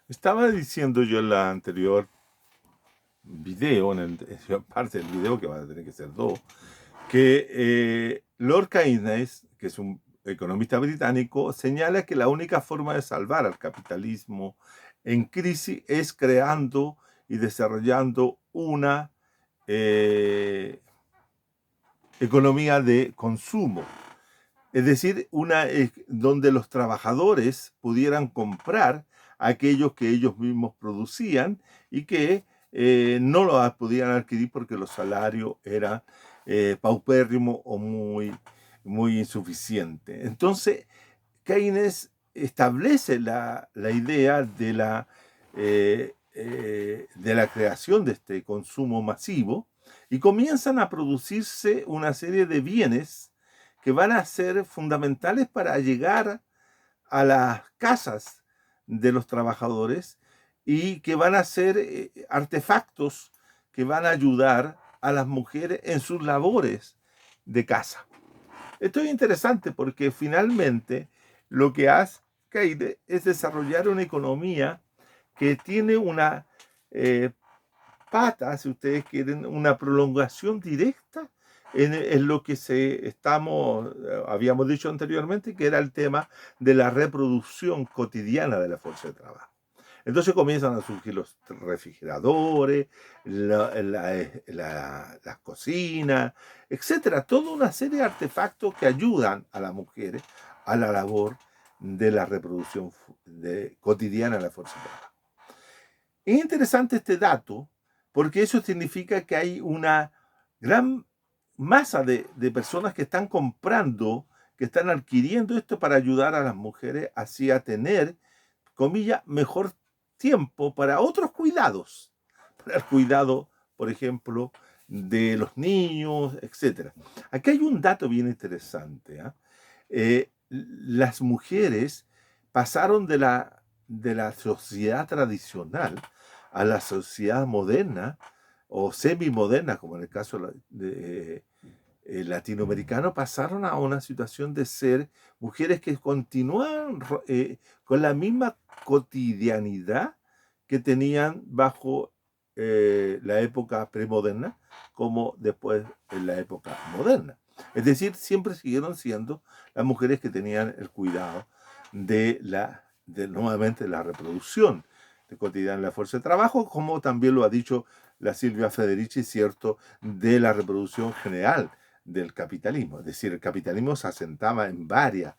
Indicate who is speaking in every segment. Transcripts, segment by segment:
Speaker 1: Estaba diciendo yo en la anterior video, parte del video que van a tener que ser dos, que Lord Keynes, que es un economista británico, señala que la única forma de salvar al capitalismo en crisis es creando y desarrollando una eh, economía de consumo. Es decir, una donde los trabajadores pudieran comprar aquellos que ellos mismos producían y que no lo podían adquirir porque los salarios eran paupérrimos o muy insuficientes. Entonces, Keynes establece la idea de la creación de este consumo masivo y comienzan a producirse una serie de bienes que van a ser fundamentales para llegar a las casas de los trabajadores y que van a ser artefactos que van a ayudar a las mujeres en sus labores de casa. Esto es interesante porque finalmente lo que hace Keynes es desarrollar una economía que tiene una eh, pata, si ustedes quieren, una prolongación directa en lo que habíamos dicho anteriormente, que era el tema de la reproducción cotidiana de la fuerza de trabajo. Entonces comienzan a surgir los refrigeradores, las cocinas, etcétera. Toda una serie de artefactos que ayudan a las mujeres a la labor de la reproducción cotidiana de la fuerza de trabajo. Es interesante este dato porque eso significa que hay una gran masa de personas que están comprando, que están adquiriendo esto para ayudar a las mujeres así a tener, comillas, mejor tiempo para otros cuidados, para el cuidado, por ejemplo, de los niños, etcétera. Aquí hay un dato bien interesante. Las mujeres pasaron de la sociedad tradicional a la sociedad moderna o semimoderna, como en el caso de latinoamericano, pasaron a una situación de ser mujeres que continúan con la misma cotidianidad que tenían bajo la época premoderna como después en la época moderna. Es decir, siempre siguieron siendo las mujeres que tenían el cuidado nuevamente la reproducción de cotidiana de la fuerza de trabajo, como también lo ha dicho la Silvia Federici, cierto, de la reproducción general del capitalismo. Es decir, el capitalismo se asentaba en varias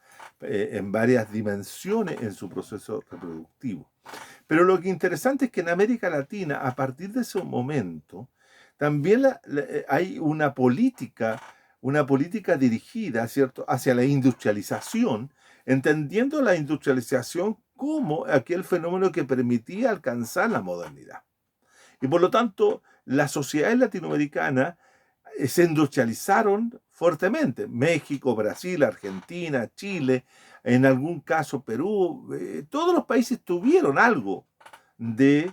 Speaker 1: dimensiones en su proceso reproductivo. Pero lo que interesante es que en América Latina, a partir de ese momento, también hay una política dirigida, ¿cierto?, hacia la industrialización, entendiendo la industrialización como aquel fenómeno que permitía alcanzar la modernidad. Y por lo tanto, las sociedades latinoamericanas se industrializaron fuertemente. México, Brasil, Argentina, Chile, en algún caso Perú, todos los países tuvieron algo de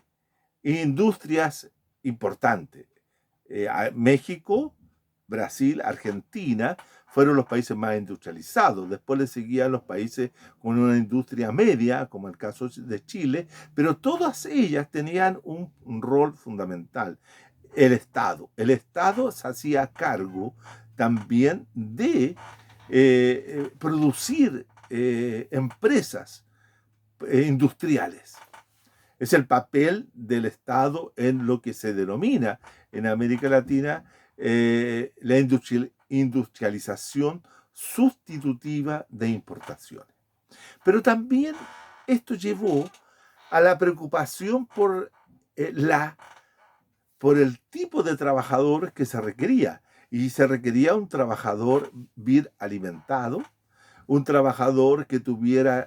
Speaker 1: industrias importantes. México, Brasil, Argentina fueron los países más industrializados. Después le seguían los países con una industria media, como el caso de Chile, pero todas ellas tenían un rol fundamental. El Estado se hacía cargo también de producir empresas industriales. Es el papel del Estado en lo que se denomina en América Latina la industrialización sustitutiva de importaciones. Pero también esto llevó a la preocupación por el tipo de trabajador que se requería. Y se requería un trabajador bien alimentado, un trabajador que tuviera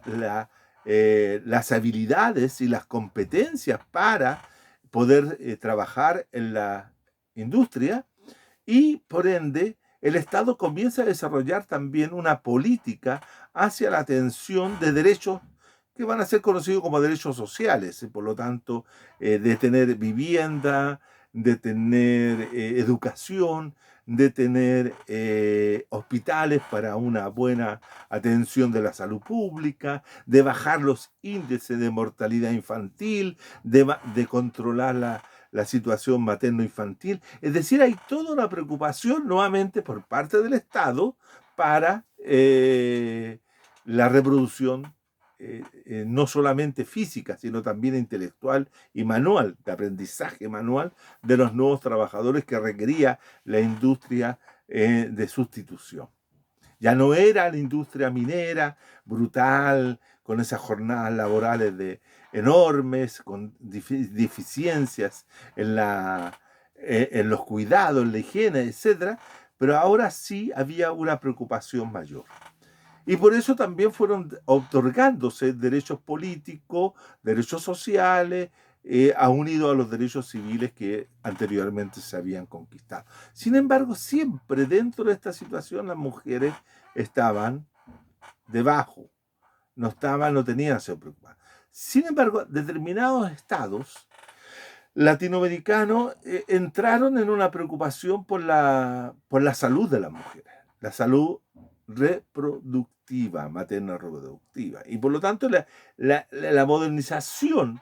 Speaker 1: las habilidades y las competencias para poder trabajar en la industria y por ende el Estado comienza a desarrollar también una política hacia la atención de derechos que van a ser conocidos como derechos sociales, y por lo tanto de tener vivienda, de tener educación, de tener hospitales para una buena atención de la salud pública, de bajar los índices de mortalidad infantil, de controlar la situación materno-infantil. Es decir, hay toda una preocupación nuevamente por parte del Estado para la reproducción no solamente física, sino también intelectual y manual, de aprendizaje manual de los nuevos trabajadores que requería la industria de sustitución. Ya no era la industria minera brutal, con esas jornadas laborales enormes, con deficiencias en los cuidados, en la higiene, etc. Pero ahora sí había una preocupación mayor. Y por eso también fueron otorgándose derechos políticos, derechos sociales, unido a los derechos civiles que anteriormente se habían conquistado. Sin embargo, siempre dentro de esta situación las mujeres estaban debajo, no tenían que ser preocupadas. Sin embargo, determinados estados latinoamericanos entraron en una preocupación por la salud de las mujeres, la salud reproductiva, materna reproductiva. Y por lo tanto la modernización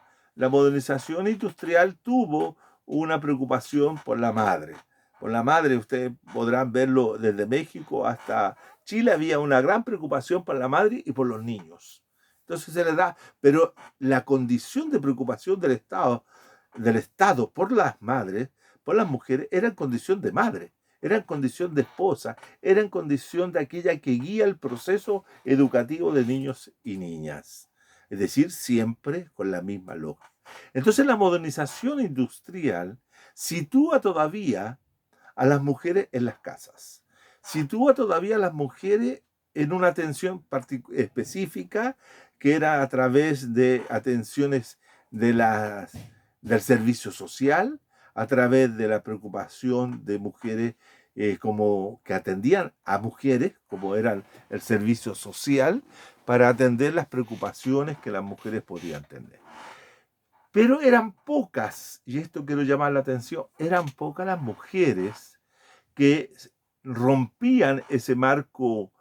Speaker 1: industrial tuvo una preocupación por la madre. Por la madre, ustedes podrán verlo desde México hasta Chile, había una gran preocupación por la madre y por los niños. Entonces se les da, pero la condición de preocupación del Estado por las madres, por las mujeres, era en condición de madre, era en condición de esposa, era en condición de aquella que guía el proceso educativo de niños y niñas. Es decir, siempre con la misma lógica. Entonces la modernización industrial sitúa todavía a las mujeres en las casas, sitúa todavía a las mujeres en una atención específica que era a través de atenciones del servicio social, a través de la preocupación de mujeres como que atendían a mujeres, como era el servicio social, para atender las preocupaciones que las mujeres podían tener. Pero eran pocas, y esto quiero llamar la atención, eran pocas las mujeres que rompían ese marco,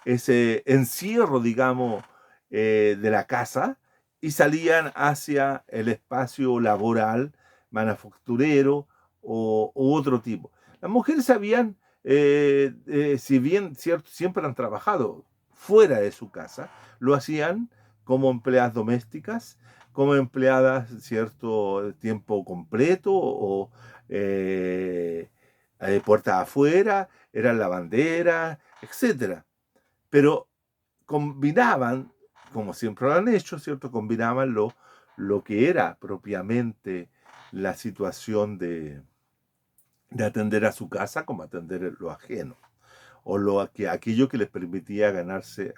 Speaker 1: ese encierro, digamos, de la casa y salían hacia el espacio laboral, manufacturero u otro tipo. Las mujeres sabían, si bien cierto, siempre han trabajado fuera de su casa, lo hacían como empleadas domésticas, como empleadas cierto tiempo completo o puertas afuera, eran lavanderas, etcétera. Pero combinaban, como siempre lo han hecho, ¿cierto? Combinaban lo que era propiamente la situación de atender a su casa como atender lo ajeno, o aquello que les permitía ganarse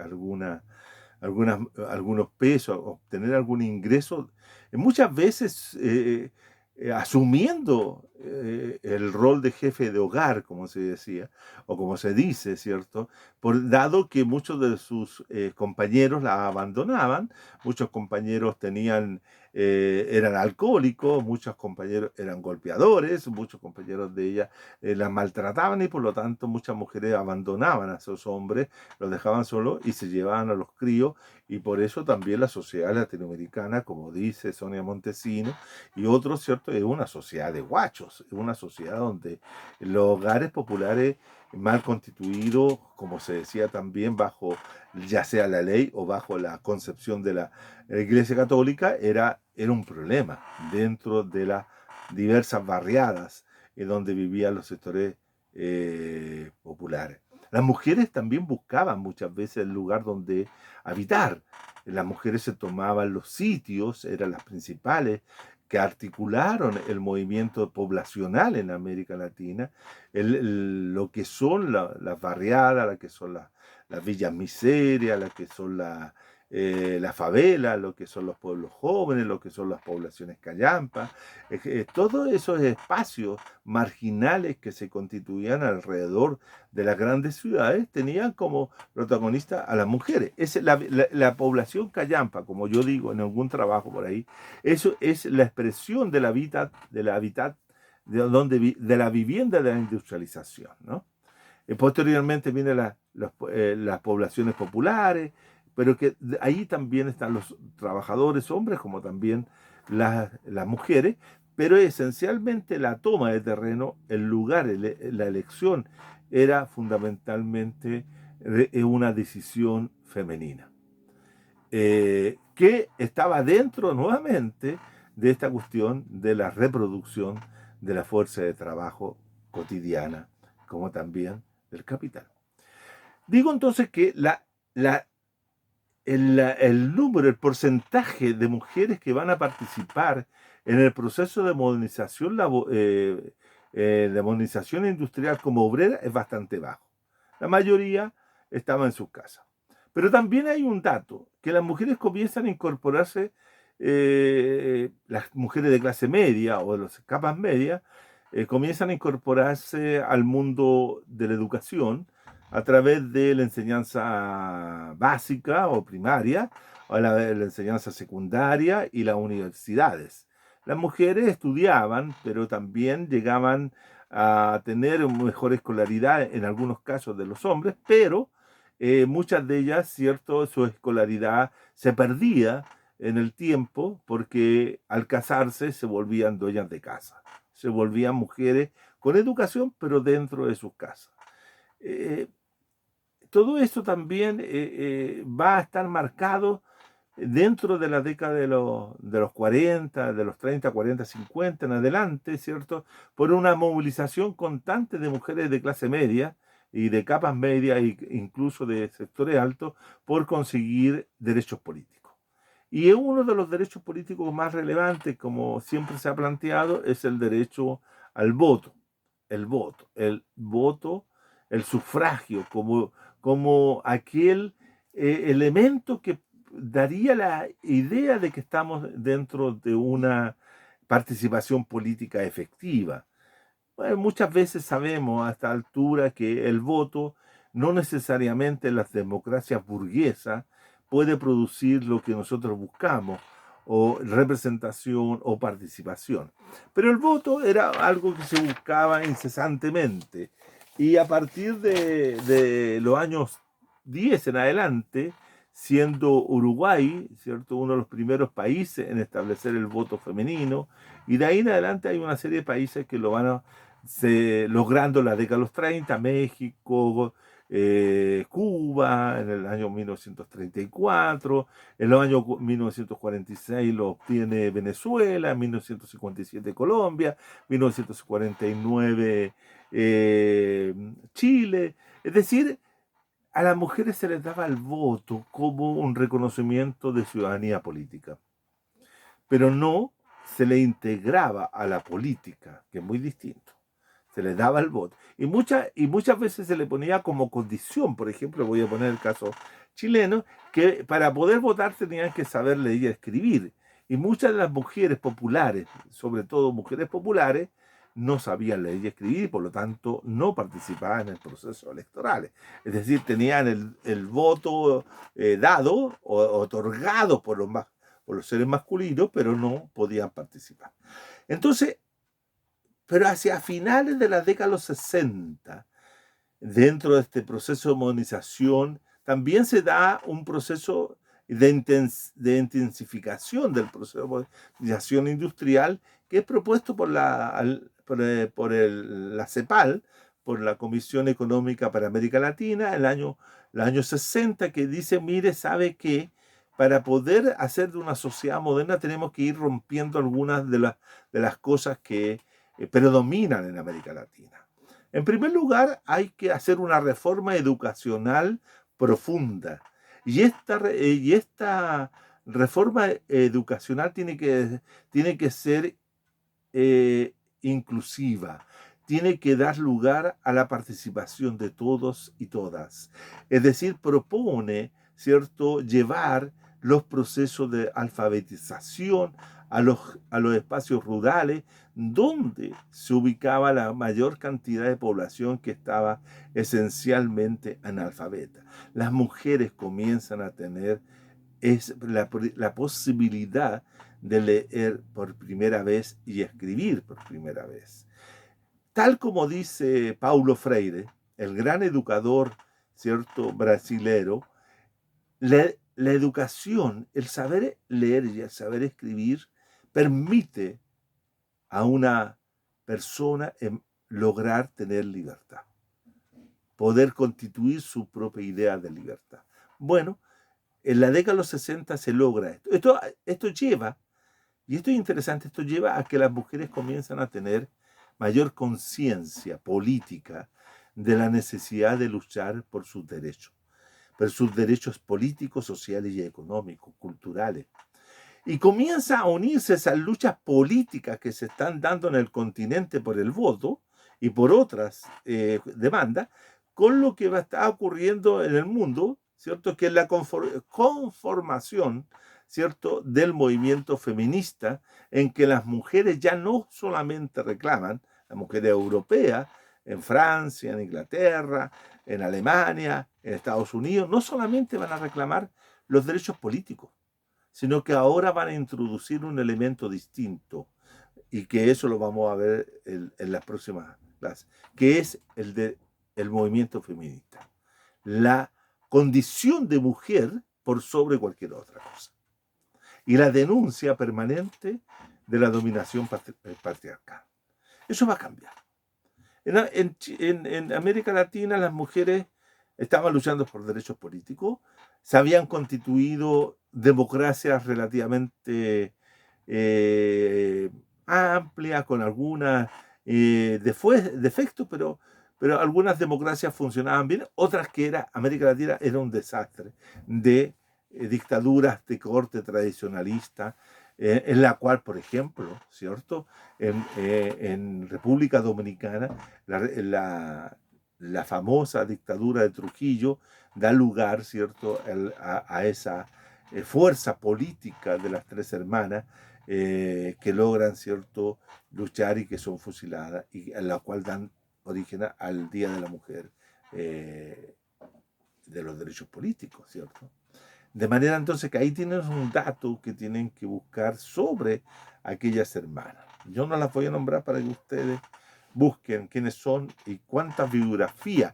Speaker 1: algunos pesos, obtener algún ingreso, muchas veces asumiendo el rol de jefe de hogar, como se decía, o como se dice, ¿cierto? Dado que muchos de sus compañeros la abandonaban, muchos compañeros eran alcohólicos, muchos compañeros eran golpeadores, muchos compañeros de ella la maltrataban y por lo tanto muchas mujeres abandonaban a esos hombres, los dejaban solos y se llevaban a los críos, y por eso también la sociedad latinoamericana, como dice Sonia Montesino y otros, ¿cierto? Es una sociedad de guachos, es una sociedad donde los hogares populares mal constituidos, como se decía también bajo ya sea la ley o bajo la concepción de la Iglesia Católica, era un problema dentro de las diversas barriadas en donde vivían los sectores populares. Las mujeres también buscaban muchas veces el lugar donde habitar. Las mujeres se tomaban los sitios, eran las principales, que articularon el movimiento poblacional en América Latina, lo que son las barriadas, lo que son las villas miserias, lo que son las favelas, lo que son los pueblos jóvenes, lo que son las poblaciones callampas, todos esos espacios marginales que se constituían alrededor de las grandes ciudades tenían como protagonista a las mujeres. La población callampa, como yo digo en algún trabajo por ahí, eso es la expresión del hábitat de la vivienda de la industrialización, ¿no? Posteriormente vienen las poblaciones populares, pero que ahí también están los trabajadores hombres como también las mujeres, pero esencialmente la toma de terreno, el lugar, la elección, era fundamentalmente una decisión femenina, que estaba dentro nuevamente de esta cuestión de la reproducción de la fuerza de trabajo cotidiana, como también del capital. Digo entonces que el número, el porcentaje de mujeres que van a participar en el proceso de modernización industrial como obrera es bastante bajo. La mayoría estaba en sus casas. Pero también hay un dato, que las mujeres comienzan a incorporarse, las mujeres de clase media o de las capas medias, comienzan a incorporarse al mundo de la educación a través de la enseñanza básica o primaria, o la enseñanza secundaria y las universidades. Las mujeres estudiaban, pero también llegaban a tener mejor escolaridad en algunos casos de los hombres, pero muchas de ellas, cierto, su escolaridad se perdía en el tiempo porque al casarse se volvían dueñas de casa, se volvían mujeres con educación, pero dentro de sus casas. Eh, Todo esto también va a estar marcado dentro de la década de los 40, de los 30, 40, 50 en adelante, ¿cierto? Por una movilización constante de mujeres de clase media y de capas medias e incluso de sectores altos por conseguir derechos políticos. Y uno de los derechos políticos más relevantes, como siempre se ha planteado, es el derecho al voto. El voto, el sufragio, como aquel elemento que daría la idea de que estamos dentro de una participación política efectiva. Bueno, muchas veces sabemos a esta altura que el voto no necesariamente en las democracias burguesas puede producir lo que nosotros buscamos, o representación o participación. Pero el voto era algo que se buscaba incesantemente. Y a partir de los años 10 en adelante, siendo Uruguay, ¿cierto?, uno de los primeros países en establecer el voto femenino, y de ahí en adelante hay una serie de países que lo van logrando en la década de los 30, México, Cuba en el año 1934, en los años 1946 lo obtiene Venezuela, en 1957 Colombia, 1949 Chile. Es decir, a las mujeres se les daba el voto como un reconocimiento de ciudadanía política, pero no se le integraba a la política, que es muy distinto. Se les daba el voto. Y muchas veces se le ponía como condición, por ejemplo, voy a poner el caso chileno, que para poder votar tenían que saber leer y escribir. Y muchas de las mujeres populares, sobre todo mujeres populares, no sabían leer y escribir y por lo tanto no participaban en el proceso electoral. Es decir, tenían el voto dado o otorgado por los seres masculinos, pero no podían participar. Entonces, pero hacia finales de la década de los 60, dentro de este proceso de modernización, también se da un proceso de intensificación del proceso de modernización industrial que es propuesto por la CEPAL, por la Comisión Económica para América Latina, el año 60, que dice, mire, ¿sabe qué? Para poder hacer de una sociedad moderna tenemos que ir rompiendo algunas de las cosas que predominan en América Latina. En primer lugar, hay que hacer una reforma educacional profunda. Y esta reforma educacional tiene que ser inclusiva, tiene que dar lugar a la participación de todos y todas. Es decir, propone, ¿cierto?, llevar los procesos de alfabetización a los espacios rurales donde se ubicaba la mayor cantidad de población que estaba esencialmente analfabeta. Las mujeres comienzan a tener es la posibilidad de leer por primera vez y escribir por primera vez. Tal como dice Paulo Freire, el gran educador, ¿cierto?, brasilero, la educación, el saber leer y el saber escribir, permite a una persona lograr tener libertad, poder constituir su propia idea de libertad. Bueno, en la década de los 60 se logra esto. Esto lleva, y esto es interesante, esto lleva a que las mujeres comiencen a tener mayor conciencia política de la necesidad de luchar por sus derechos políticos, sociales y económicos, culturales. Y comienza a unirse esas luchas políticas que se están dando en el continente por el voto y por otras demandas, con lo que está ocurriendo en el mundo, ¿cierto?, que es la conformación, ¿cierto?, del movimiento feminista, en que las mujeres ya no solamente reclaman, las mujeres europeas, en Francia, en Inglaterra, en Alemania, en Estados Unidos, no solamente van a reclamar los derechos políticos, sino que ahora van a introducir un elemento distinto, y que eso lo vamos a ver en las próximas clases, que es el movimiento feminista. La condición de mujer por sobre cualquier otra cosa. Y la denuncia permanente de la dominación patriarcal. Eso va a cambiar. En América Latina las mujeres estaban luchando por derechos políticos, se habían constituido democracias relativamente amplias, con algunos defectos, pero algunas democracias funcionaban bien, otras América Latina era un desastre de dictaduras de corte tradicionalista, en la cual, por ejemplo, ¿cierto?, en República Dominicana, la famosa dictadura de Trujillo da lugar, ¿cierto?, a esa fuerza política de las tres hermanas que logran, ¿cierto?, luchar y que son fusiladas, y a la cual dan origen al Día de la Mujer de los derechos políticos, ¿cierto? De manera entonces que ahí tienen un dato que tienen que buscar sobre aquellas hermanas. Yo no las voy a nombrar para que ustedes busquen quiénes son y cuántas biografías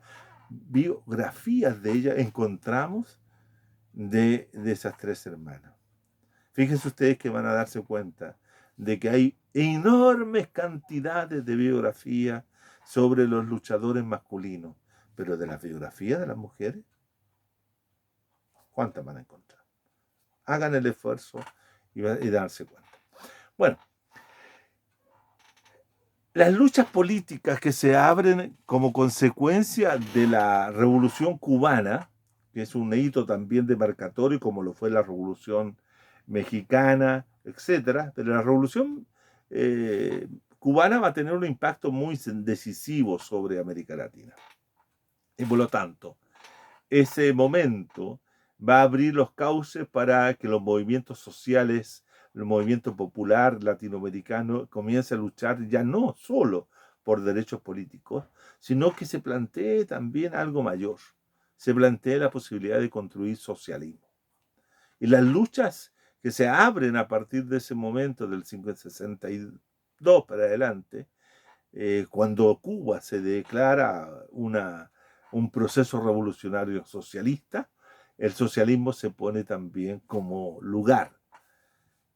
Speaker 1: de ellas encontramos de esas tres hermanas. Fíjense ustedes que van a darse cuenta de que hay enormes cantidades de biografías sobre los luchadores masculinos, pero de las biografías de las mujeres, ¿cuántas van a encontrar? Hagan el esfuerzo y darse cuenta. Bueno, las luchas políticas que se abren como consecuencia de la Revolución Cubana, que es un hito también demarcatorio como lo fue la Revolución Mexicana, etcétera, pero la Revolución Cubana va a tener un impacto muy decisivo sobre América Latina. Y por lo tanto, ese momento va a abrir los cauces para que los movimientos sociales, el movimiento popular latinoamericano comience a luchar ya no solo por derechos políticos, sino que se plantee también algo mayor. Se plantea la posibilidad de construir socialismo. Y las luchas que se abren a partir de ese momento, del 62 para adelante, cuando Cuba se declara un proceso revolucionario socialista, el socialismo se pone también como lugar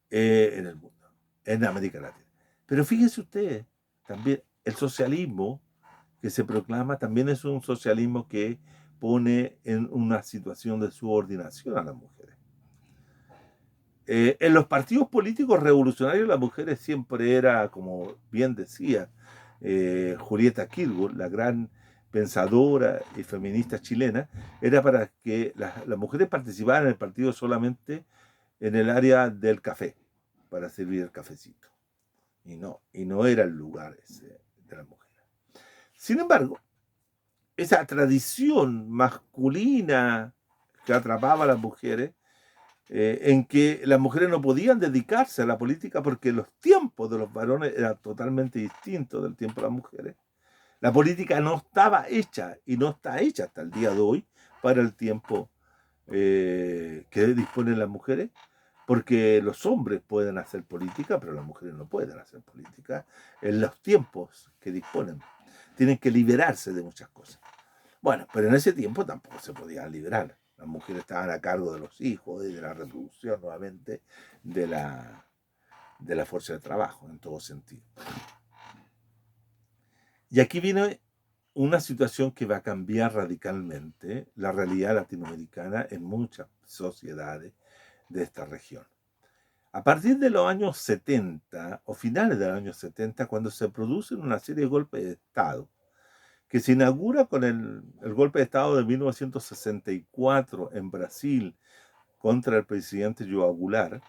Speaker 1: en el mundo, en América Latina. Pero fíjense ustedes, también el socialismo que se proclama también es un socialismo que pone en una situación de subordinación a las mujeres. En los partidos políticos revolucionarios las mujeres siempre era, como bien decía Julieta Kirchhoff, la gran pensadora y feminista chilena, era para que las mujeres participaran en el partido solamente en el área del café, para servir el cafecito. Y no era el lugar ese de las mujeres. Sin embargo, esa tradición masculina que atrapaba a las mujeres, en que las mujeres no podían dedicarse a la política porque los tiempos de los varones eran totalmente distintos del tiempo de las mujeres. La política no estaba hecha y no está hecha hasta el día de hoy para el tiempo que disponen las mujeres, porque los hombres pueden hacer política, pero las mujeres no pueden hacer política en los tiempos que disponen. Tienen que liberarse de muchas cosas. Bueno, pero en ese tiempo tampoco se podían liberar. Las mujeres estaban a cargo de los hijos y de la reproducción nuevamente de la fuerza de trabajo, en todo sentido. Y aquí viene una situación que va a cambiar radicalmente la realidad latinoamericana en muchas sociedades de esta región. A partir de los años 70 o finales de los años 70, cuando se producen una serie de golpes de Estado, que se inaugura con el golpe de Estado de 1964 en Brasil contra el presidente João Goulart,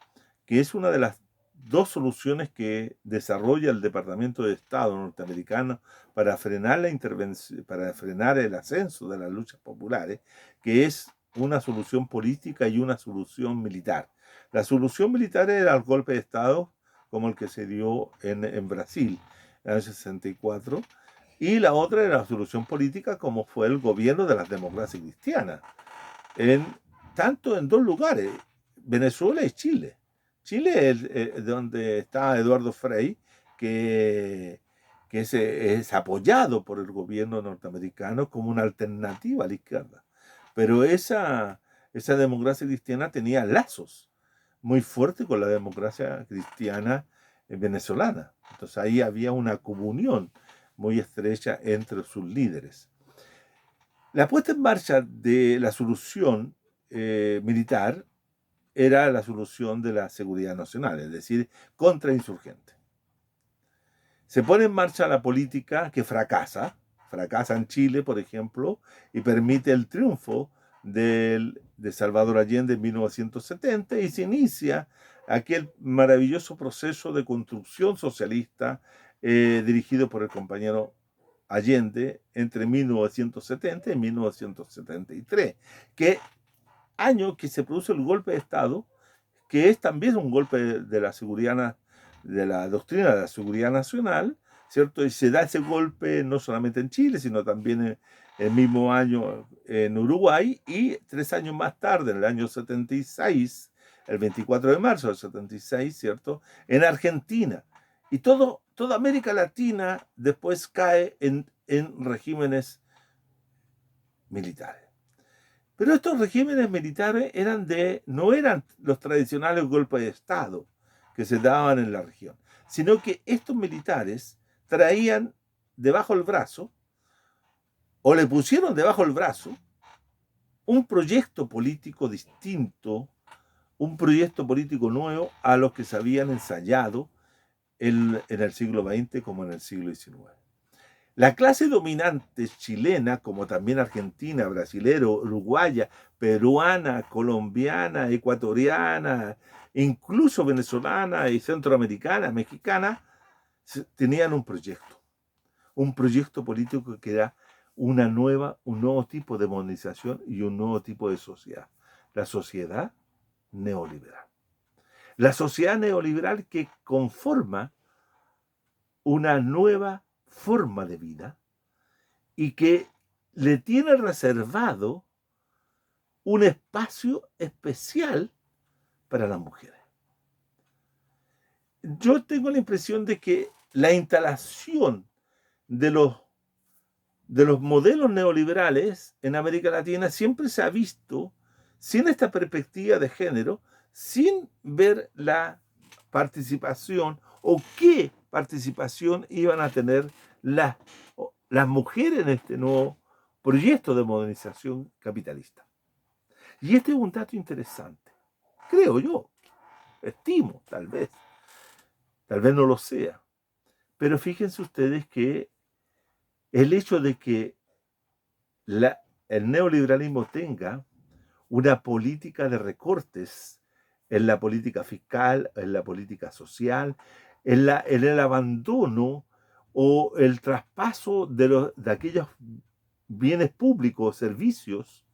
Speaker 1: que es una de las dos soluciones que desarrolla el Departamento de Estado norteamericano para frenar la intervención, para frenar el ascenso de las luchas populares, que es una solución política y una solución militar. La solución militar era el golpe de Estado, como el que se dio en Brasil en el 64, y la otra era la solución política, como fue el gobierno de las democracias cristianas, tanto en dos lugares, Venezuela y Chile. Chile es donde está Eduardo Frei, que es apoyado por el gobierno norteamericano como una alternativa a la izquierda. Pero esa democracia cristiana tenía lazos muy fuertes con la democracia cristiana venezolana. Entonces ahí había una comunión muy estrecha entre sus líderes. La puesta en marcha de la solución militar era la solución de la seguridad nacional, es decir, contrainsurgente. Se pone en marcha la política que fracasa en Chile, por ejemplo, y permite el triunfo de Salvador Allende en 1970 y se inicia aquel maravilloso proceso de construcción socialista dirigido por el compañero Allende entre 1970 y 1973, que año que se produce el golpe de Estado, que es también un golpe de la seguridad, de la doctrina de la seguridad nacional, ¿cierto? Y se da ese golpe no solamente en Chile, sino también en el mismo año en Uruguay, y 3 años más tarde, en el año 76, el 24 de marzo del 76, ¿cierto? En Argentina. Y toda América Latina después cae en regímenes militares. Pero estos regímenes militares no eran los tradicionales golpes de Estado que se daban en la región, sino que estos militares traían debajo del brazo, o le pusieron debajo del brazo, un proyecto político distinto, un proyecto político nuevo a los que se habían ensayado en el siglo XX como en el siglo XIX. La clase dominante chilena, como también argentina, brasilera, uruguaya, peruana, colombiana, ecuatoriana, incluso venezolana y centroamericana, mexicana, tenían un proyecto político que era un nuevo tipo de modernización y un nuevo tipo de sociedad, la sociedad neoliberal. La sociedad neoliberal que conforma una nueva forma de vida y que le tiene reservado un espacio especial para las mujeres. Yo tengo la impresión de que la instalación de los modelos neoliberales en América Latina siempre se ha visto sin esta perspectiva de género, sin ver la participación o qué participación iban a tener las mujeres en este nuevo proyecto de modernización capitalista. Y este es un dato interesante, creo yo, estimo, tal vez no lo sea, pero fíjense ustedes que el hecho de que el neoliberalismo tenga una política de recortes en la política fiscal, en la política social, en el abandono o el traspaso de aquellos bienes públicos, servicios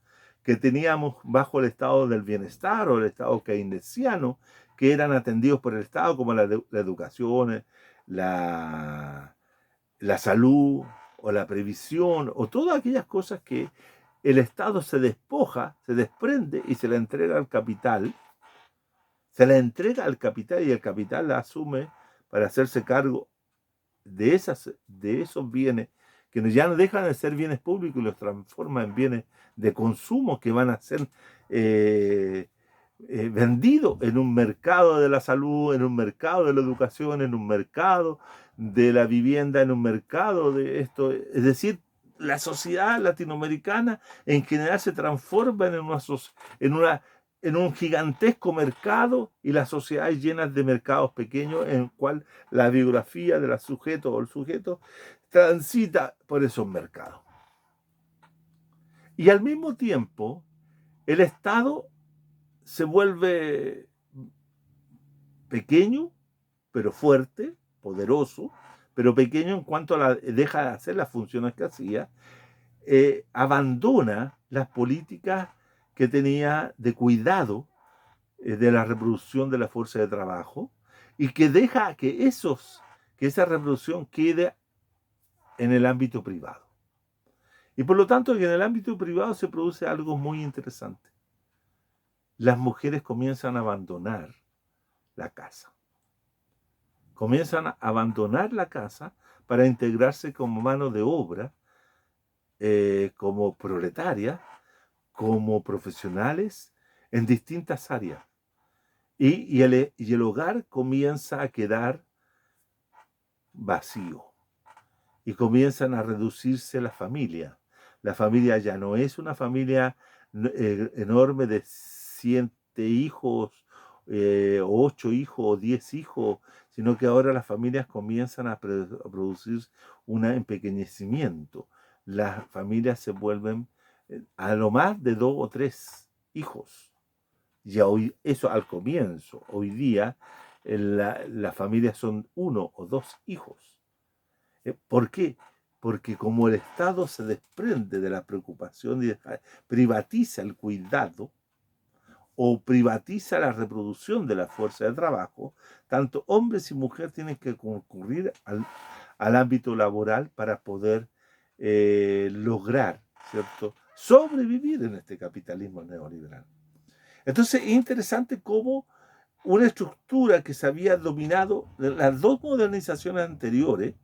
Speaker 1: que teníamos bajo el estado del bienestar o el estado keynesiano, que eran atendidos por el Estado, como la educación, la salud o la previsión o todas aquellas cosas que el Estado se despoja, se desprende y se la entrega al capital. Se la entrega al capital y el capital la asume para hacerse cargo de esos bienes que ya no dejan de ser bienes públicos y los transforma en bienes de consumo que van a ser vendidos en un mercado de la salud, en un mercado de la educación, en un mercado de la vivienda, en un mercado de esto. Es decir, la sociedad latinoamericana en general se transforma en un gigantesco mercado y las sociedades llenas de mercados pequeños en el cual la biografía del sujeto o el sujeto transita por esos mercados. Y al mismo tiempo, el Estado se vuelve pequeño, pero fuerte, poderoso, pero pequeño en cuanto deja de hacer las funciones que hacía, abandona las políticas que tenía de cuidado de la reproducción de la fuerza de trabajo y que deja que esa reproducción quede en el ámbito privado. Y por lo tanto, que en el ámbito privado se produce algo muy interesante. Las mujeres comienzan a abandonar la casa. Comienzan a abandonar la casa para integrarse como mano de obra, como proletarias, como profesionales en distintas áreas. Y el hogar comienza a quedar vacío. Y comienzan a reducirse la familia. La familia ya no es una familia enorme de 7 hijos, 8 hijos o 10 hijos, sino que ahora las familias comienzan a producir un empequeñecimiento. Las familias se vuelven a lo más de 2 o 3 hijos. Ya hoy, eso al comienzo, hoy día las familias son 1 o 2 hijos. ¿Por qué? Porque como el Estado se desprende de la preocupación y privatiza el cuidado o privatiza la reproducción de la fuerza de trabajo, tanto hombres y mujeres tienen que concurrir al ámbito laboral para poder lograr, ¿cierto?, sobrevivir en este capitalismo neoliberal. Entonces es interesante cómo una estructura que se había dominado, las dos modernizaciones anteriores,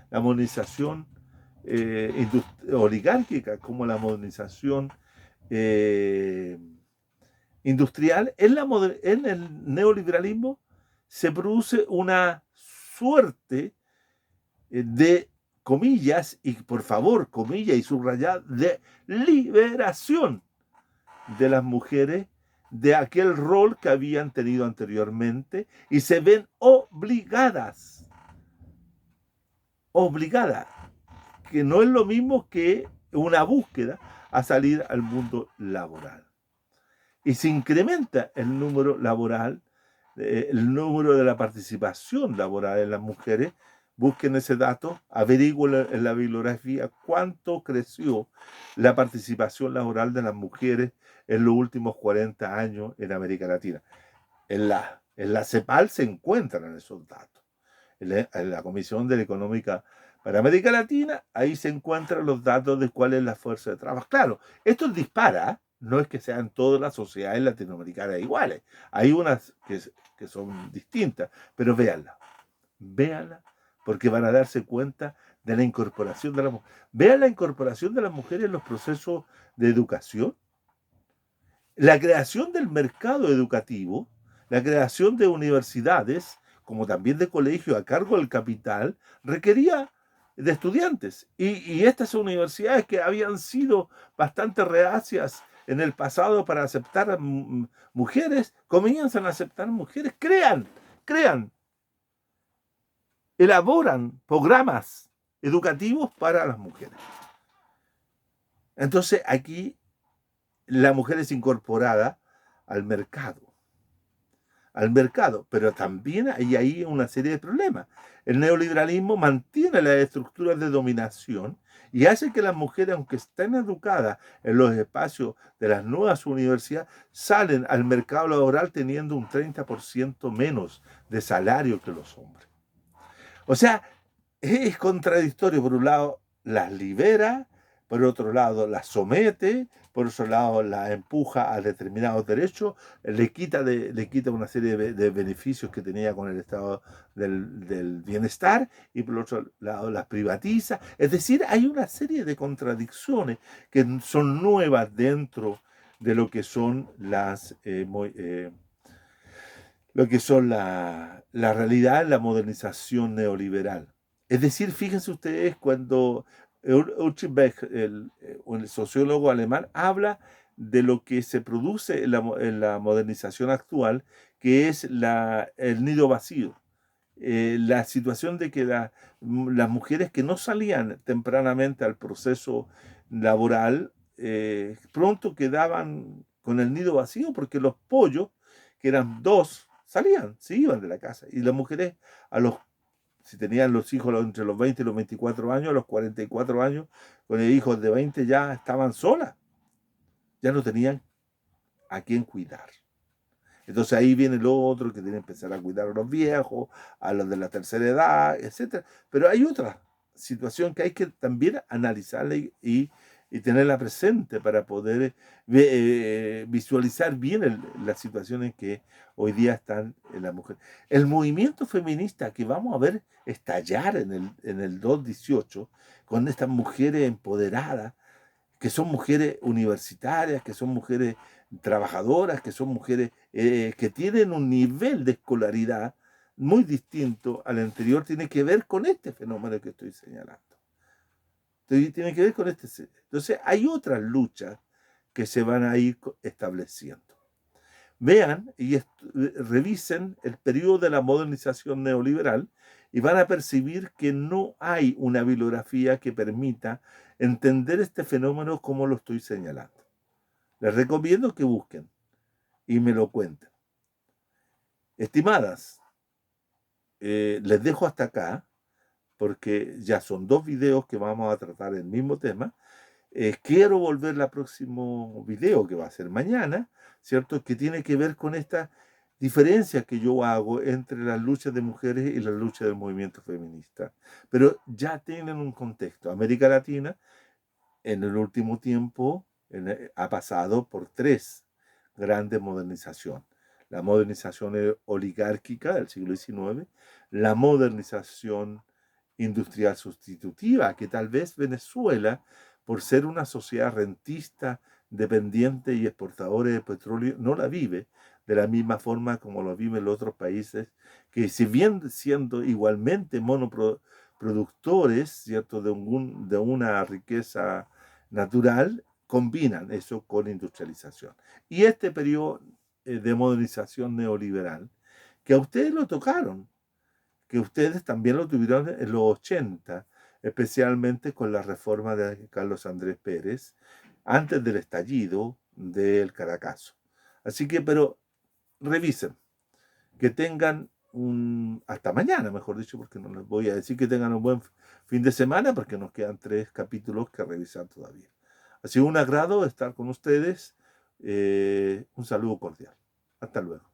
Speaker 1: la modernización oligárquica como la modernización industrial, en el neoliberalismo se produce una suerte de, comillas, y por favor, comillas y subrayar, de liberación de las mujeres de aquel rol que habían tenido anteriormente y se ven obligadas, que no es lo mismo que una búsqueda a salir al mundo laboral. Y se incrementa el número laboral, el número de la participación laboral en las mujeres. Busquen ese dato, averigüen en la bibliografía cuánto creció la participación laboral de las mujeres en los últimos 40 años en América Latina. En la CEPAL se encuentran esos datos. En la Comisión de la Económica para América Latina, ahí se encuentran los datos de cuál es la fuerza de trabajo. Claro, esto dispara, no es que sean todas las sociedades latinoamericanas iguales. Hay unas que son distintas, pero véanla, porque van a darse cuenta de la incorporación de la mujer. Vean la incorporación de las mujeres en los procesos de educación, la creación del mercado educativo, la creación de universidades, como también de colegios a cargo del capital, requería de estudiantes. Y estas universidades que habían sido bastante reacias en el pasado para aceptar mujeres, comienzan a aceptar mujeres, crean, elaboran programas educativos para las mujeres. Entonces aquí la mujer es incorporada al mercado, pero también hay ahí una serie de problemas. El neoliberalismo mantiene las estructuras de dominación y hace que las mujeres, aunque estén educadas en los espacios de las nuevas universidades, salen al mercado laboral teniendo un 30% menos de salario que los hombres. O sea, es contradictorio. Por un lado, las libera, por otro lado la somete, por otro lado la empuja a determinados derechos, le quita una serie de beneficios que tenía con el estado del bienestar, y por otro lado las privatiza. Es decir, hay una serie de contradicciones que son nuevas dentro de lo que son la realidad, la modernización neoliberal. Es decir, fíjense ustedes cuando Ulrich el sociólogo alemán, habla de lo que se produce en la modernización actual, que es el nido vacío. La situación de que las mujeres que no salían tempranamente al proceso laboral, pronto quedaban con el nido vacío, porque los pollos, que eran dos, salían, se iban de la casa. Y las mujeres, si tenían los hijos entre los 20 y los 24 años, a los 44 años, con el hijos de 20 ya estaban solas, ya no tenían a quién cuidar. Entonces ahí viene lo otro, que tiene que empezar a cuidar a los viejos, a los de la tercera edad, etc. Pero hay otra situación que hay que también analizarla y tenerla presente para poder visualizar bien las situaciones que hoy día están en la mujer. El movimiento feminista que vamos a ver estallar en el 2018, con estas mujeres empoderadas, que son mujeres universitarias, que son mujeres trabajadoras, que son mujeres que tienen un nivel de escolaridad muy distinto al anterior, tiene que ver con este fenómeno que estoy señalando. Tiene que ver con este. Entonces, hay otras luchas que se van a ir estableciendo. Vean y revisen el periodo de la modernización neoliberal y van a percibir que no hay una bibliografía que permita entender este fenómeno como lo estoy señalando. Les recomiendo que busquen y me lo cuenten. Estimadas, les dejo hasta acá, porque ya son 2 videos que vamos a tratar el mismo tema. Quiero volver al próximo video, que va a ser mañana, ¿cierto? Que tiene que ver con esta diferencia que yo hago entre las luchas de mujeres y las luchas del movimiento feminista. Pero ya tienen un contexto. América Latina, en el último tiempo, ha pasado por 3 grandes modernizaciones. La modernización oligárquica del siglo XIX, la modernización industrial sustitutiva, que tal vez Venezuela, por ser una sociedad rentista, dependiente y exportadora de petróleo, no la vive de la misma forma como lo viven los otros países, que si bien siendo igualmente monoproductores, ¿cierto?, de una riqueza natural, combinan eso con industrialización. Y este periodo de modernización neoliberal, que a ustedes lo tocaron, que ustedes también lo tuvieron en los 80, especialmente con la reforma de Carlos Andrés Pérez, antes del estallido del Caracazo. Así que, pero revisen, que tengan hasta mañana, mejor dicho, porque no les voy a decir que tengan un buen fin de semana, porque nos quedan 3 capítulos que revisar todavía. Ha sido un agrado estar con ustedes. Un saludo cordial. Hasta luego.